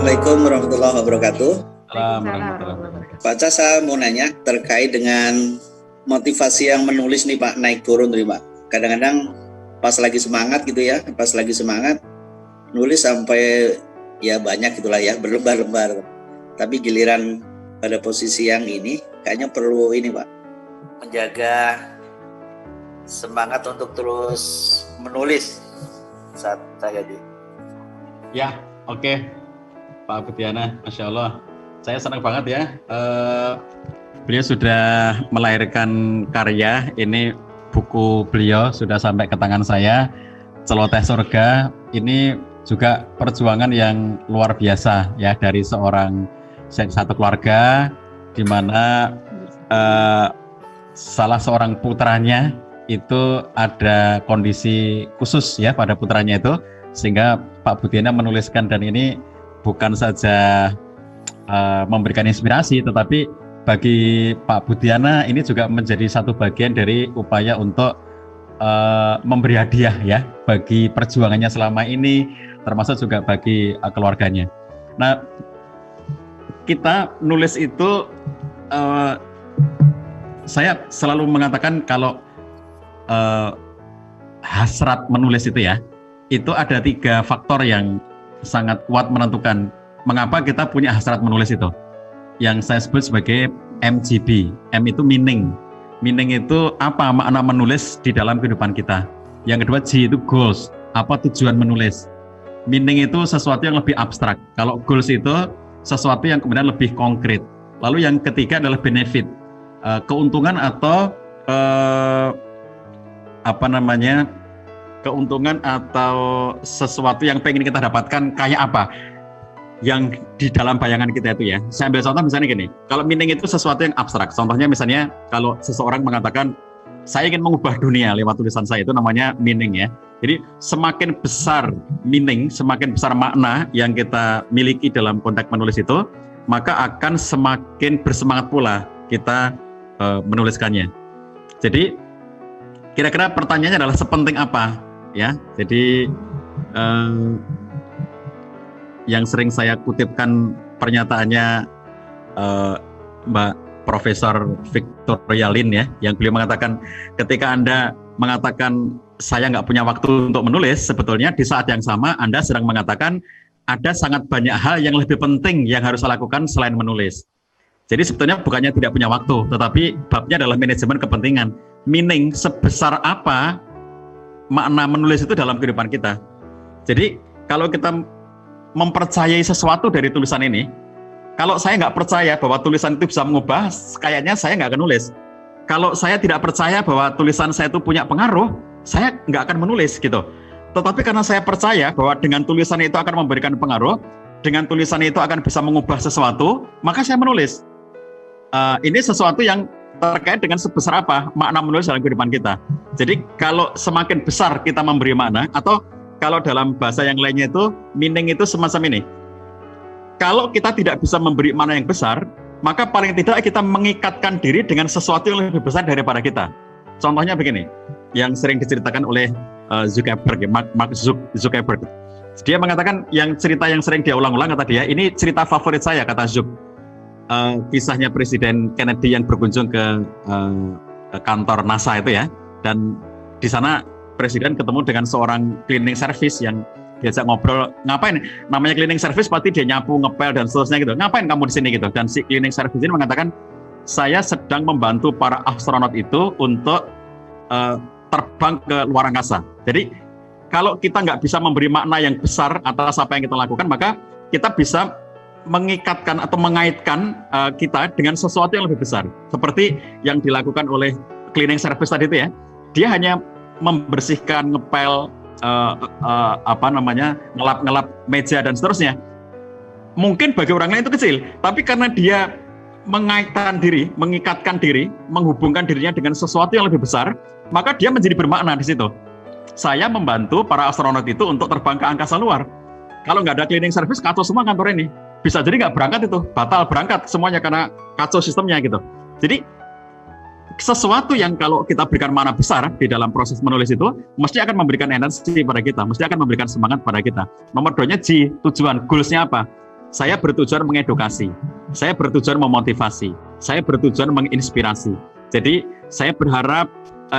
Assalamualaikum warahmatullahi wabarakatuh. Assalamualaikum. Pak Ca, saya mau nanya terkait dengan motivasi yang menulis nih Pak, naik turun nih Pak. Kadang-kadang pas lagi semangat gitu ya, nulis sampai ya banyak gitulah ya, berlembar-lembar. Tapi giliran pada posisi yang ini kayaknya perlu ini Pak, menjaga semangat untuk terus menulis saat saya di. Ya, oke. Pak Budiana, Masya Allah. Saya senang banget ya. Beliau sudah melahirkan karya. Ini buku beliau sudah sampai ke tangan saya. Celoteh Surga. Ini juga perjuangan yang luar biasa ya dari satu keluarga di mana salah seorang putranya itu ada kondisi khusus ya pada putranya itu, sehingga Pak Budiana menuliskan, dan ini bukan saja memberikan inspirasi, tetapi bagi Pak Budiana ini juga menjadi satu bagian dari upaya untuk memberi hadiah ya bagi perjuangannya selama ini, termasuk juga bagi keluarganya. Nah, kita nulis itu saya selalu mengatakan kalau hasrat menulis itu ya, itu ada 3 faktor yang sangat kuat menentukan mengapa kita punya hasrat menulis itu, yang saya sebut sebagai MGB. M itu meaning. Meaning itu apa makna menulis di dalam kehidupan kita. Yang kedua G itu goals, apa tujuan menulis. Meaning itu sesuatu yang lebih abstrak. Kalau goals itu sesuatu yang kemudian lebih konkret. Lalu yang ketiga adalah benefit, keuntungan atau keuntungan atau sesuatu yang pengen kita dapatkan, kayak apa yang di dalam bayangan kita itu ya. Saya ambil contoh misalnya gini, kalau meaning itu sesuatu yang abstrak. Contohnya misalnya kalau seseorang mengatakan saya ingin mengubah dunia lewat tulisan saya, itu namanya meaning ya. Jadi semakin besar meaning, semakin besar makna yang kita miliki dalam konteks menulis itu, maka akan semakin bersemangat pula kita menuliskannya. Jadi kira-kira pertanyaannya adalah sepenting apa ya. Jadi yang sering saya kutipkan pernyataannya Mbak Profesor Victoria Lin ya, yang beliau mengatakan ketika Anda mengatakan saya nggak punya waktu untuk menulis, sebetulnya di saat yang sama Anda sedang mengatakan ada sangat banyak hal yang lebih penting yang harus saya lakukan selain menulis. Jadi sebetulnya bukannya tidak punya waktu, tetapi babnya adalah manajemen kepentingan. Meaning, sebesar apa makna menulis itu dalam kehidupan kita. Jadi kalau kita mempercayai sesuatu dari tulisan ini, kalau saya nggak percaya bahwa tulisan itu bisa mengubah, kayaknya saya nggak akan nulis. Kalau saya tidak percaya bahwa tulisan saya itu punya pengaruh, saya nggak akan menulis gitu. Tetapi karena saya percaya bahwa dengan tulisan itu akan memberikan pengaruh, dengan tulisan itu akan bisa mengubah sesuatu, maka saya menulis. Ini sesuatu yang terkait dengan sebesar apa makna menulis dalam kehidupan kita. Jadi kalau semakin besar kita memberi makna, atau kalau dalam bahasa yang lainnya itu meaning itu semacam ini. Kalau kita tidak bisa memberi makna yang besar, maka paling tidak kita mengikatkan diri dengan sesuatu yang lebih besar daripada kita. Contohnya begini, yang sering diceritakan oleh Zuckerberg, Mark Zuckerberg. Dia mengatakan cerita yang sering dia ulang-ulang, kata dia, ini cerita favorit saya, kata Zuck. Kisahnya Presiden Kennedy yang berkunjung ke kantor NASA itu ya, dan di sana Presiden ketemu dengan seorang cleaning service yang diajak ngobrol, ngapain? Namanya cleaning service pasti dia nyapu, ngepel dan seterusnya gitu. Ngapain kamu di sini gitu? Dan si cleaning service ini mengatakan, saya sedang membantu para astronot itu untuk terbang ke luar angkasa. Jadi kalau kita nggak bisa memberi makna yang besar atas apa yang kita lakukan, maka kita bisa mengikatkan atau mengaitkan kita dengan sesuatu yang lebih besar. Seperti yang dilakukan oleh cleaning service tadi itu ya. Dia hanya membersihkan, ngepel, ngelap meja dan seterusnya. Mungkin bagi orang lain itu kecil, tapi karena dia mengikatkan diri, menghubungkan dirinya dengan sesuatu yang lebih besar, maka dia menjadi bermakna di situ. Saya membantu para astronot itu untuk terbang ke angkasa luar. Kalau nggak ada cleaning service, kacau semua kantor ini. Bisa jadi nggak berangkat itu, batal berangkat semuanya karena kacau sistemnya gitu. Jadi sesuatu yang kalau kita berikan makna besar di dalam proses menulis itu, mesti akan memberikan energi pada kita, mesti akan memberikan semangat pada kita. Nomor 2-nya G, tujuan, goals-nya apa? saya bertujuan mengedukasi, saya bertujuan memotivasi, saya bertujuan menginspirasi. Jadi saya berharap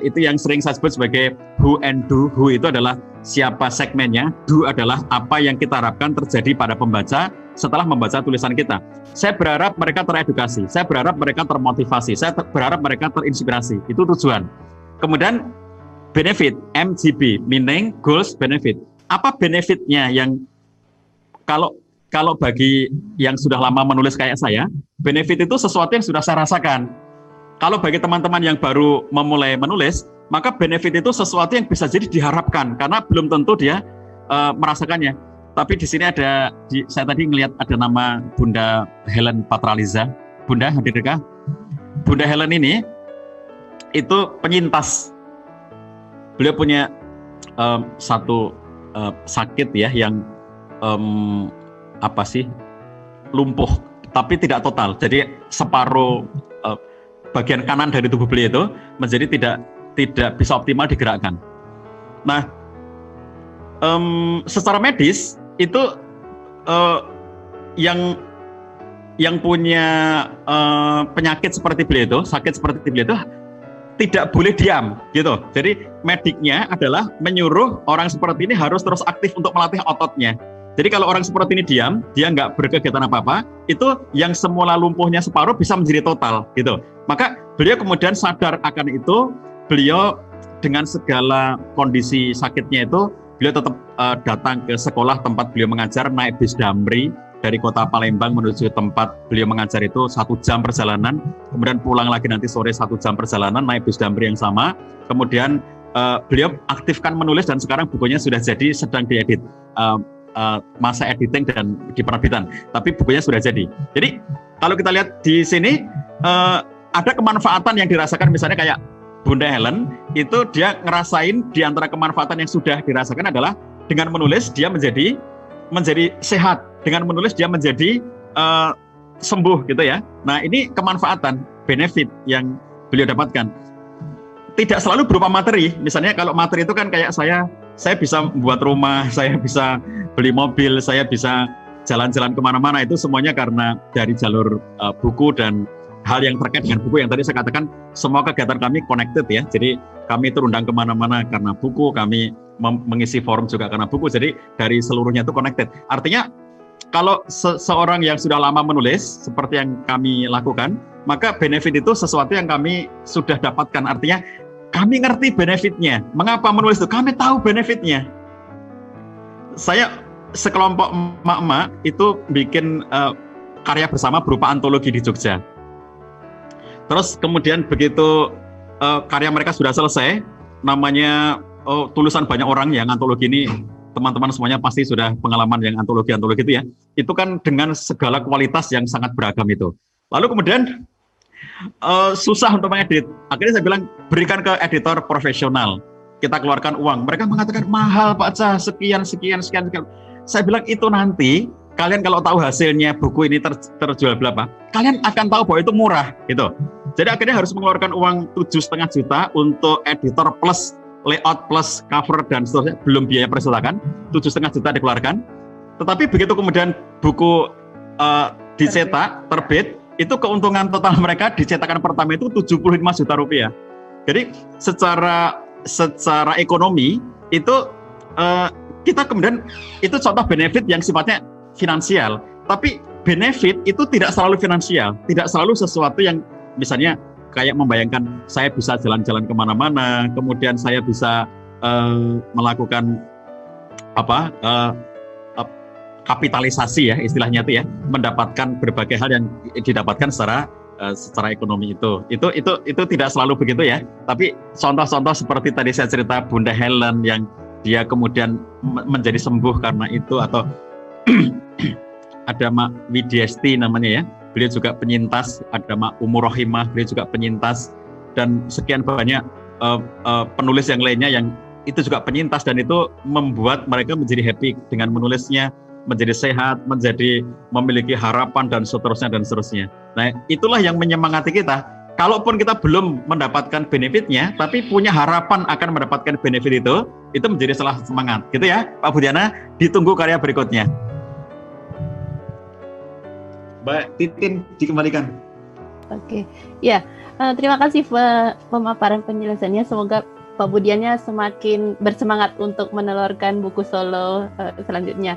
itu yang sering saya sebut sebagai who and do. Who itu adalah siapa segmennya, do adalah apa yang kita harapkan terjadi pada pembaca setelah membaca tulisan kita. Saya berharap mereka teredukasi, saya berharap mereka termotivasi, saya berharap mereka terinspirasi. Itu tujuan. Kemudian benefit, MGB, meaning, goals, benefit. Apa benefitnya yang kalau bagi yang sudah lama menulis kayak saya, benefit itu sesuatu yang sudah saya rasakan. Kalau bagi teman-teman yang baru memulai menulis, maka benefit itu sesuatu yang bisa jadi diharapkan, karena belum tentu dia merasakannya. Tapi di sini saya tadi ngelihat ada nama Bunda Helen Patraliza. Bunda, hadirkah? Bunda Helen ini itu penyintas. Beliau punya satu sakit ya yang lumpuh, tapi tidak total. Jadi separuh bagian kanan dari tubuh beliau itu menjadi tidak bisa optimal digerakkan. Nah, secara medis itu yang punya penyakit seperti beliau itu, sakit seperti beliau itu tidak boleh diam, gitu. Jadi mediknya adalah menyuruh orang seperti ini harus terus aktif untuk melatih ototnya. Jadi kalau orang seperti ini diam, dia nggak berkegiatan apa-apa, itu yang semula lumpuhnya separuh bisa menjadi total, gitu. Maka beliau kemudian sadar akan itu, beliau dengan segala kondisi sakitnya itu, beliau tetap datang ke sekolah tempat beliau mengajar, naik bis Damri dari kota Palembang menuju tempat beliau mengajar itu 1 jam perjalanan, kemudian pulang lagi nanti sore 1 jam perjalanan, naik bis Damri yang sama, kemudian beliau aktifkan menulis dan sekarang bukunya sudah jadi, sedang diedit. Masa editing dan di penerbitan, tapi bukunya sudah jadi. Jadi kalau kita lihat di sini ada kemanfaatan yang dirasakan, misalnya kayak Bunda Helen itu dia ngerasain di antara kemanfaatan yang sudah dirasakan adalah dengan menulis dia menjadi sehat, dengan menulis dia menjadi sembuh gitu ya. Nah ini kemanfaatan, benefit yang beliau dapatkan. Tidak selalu berupa materi. Misalnya kalau materi itu kan kayak saya bisa membuat rumah, saya bisa beli mobil, saya bisa jalan-jalan kemana-mana, itu semuanya karena dari jalur buku dan hal yang terkait dengan buku yang tadi saya katakan, semua kegiatan kami connected ya. Jadi kami terundang kemana-mana karena buku, kami mengisi forum juga karena buku, jadi dari seluruhnya itu connected. Artinya kalau seorang yang sudah lama menulis seperti yang kami lakukan, maka benefit itu sesuatu yang kami sudah dapatkan. Artinya kami ngerti benefitnya. Mengapa menulis itu? Kami tahu benefitnya. Saya sekelompok emak-emak itu bikin karya bersama berupa antologi di Jogja. Terus kemudian begitu karya mereka sudah selesai, namanya tulisan banyak orang yang antologi ini, teman-teman semuanya pasti sudah pengalaman yang antologi-antologi itu ya. Itu kan dengan segala kualitas yang sangat beragam itu. Lalu kemudian susah untuk mengedit. Akhirnya saya bilang berikan ke editor profesional. Kita keluarkan uang. Mereka mengatakan mahal Pak Cah, sekian. Saya bilang itu nanti kalian kalau tahu hasilnya buku ini terjual berapa, kalian akan tahu bahwa itu murah gitu. Jadi akhirnya harus mengeluarkan uang 7,5 juta untuk editor plus layout plus cover dan seterusnya, belum biaya percetakan, 7,5 juta dikeluarkan. Tetapi begitu kemudian buku dicetak, terbit, itu keuntungan total mereka di cetakan pertama itu 75 juta rupiah. Jadi secara ekonomi itu kita kemudian itu contoh benefit yang sifatnya finansial. Tapi benefit itu tidak selalu finansial, tidak selalu sesuatu yang misalnya kayak membayangkan saya bisa jalan-jalan kemana-mana, kemudian saya bisa melakukan kapitalisasi ya istilahnya itu ya, mendapatkan berbagai hal yang didapatkan secara ekonomi itu tidak selalu begitu ya. Tapi contoh-contoh seperti tadi saya cerita Bunda Helen yang dia kemudian menjadi sembuh karena itu, atau ada Mak Widyesti namanya ya, beliau juga penyintas, ada Mak Umur Rohimah, beliau juga penyintas, dan sekian banyak penulis yang lainnya yang itu juga penyintas, dan itu membuat mereka menjadi happy dengan menulisnya, menjadi sehat, menjadi memiliki harapan dan seterusnya. Nah, itulah yang menyemangati kita. Kalaupun kita belum mendapatkan benefitnya, tapi punya harapan akan mendapatkan benefit itu menjadi salah semangat, gitu ya, Pak Budiana. Ditunggu karya berikutnya. Mbak Titin dikembalikan. Oke, ya, terima kasih pemaparan penjelasannya. Semoga Pak Budiannya semakin bersemangat untuk menelurkan buku solo selanjutnya.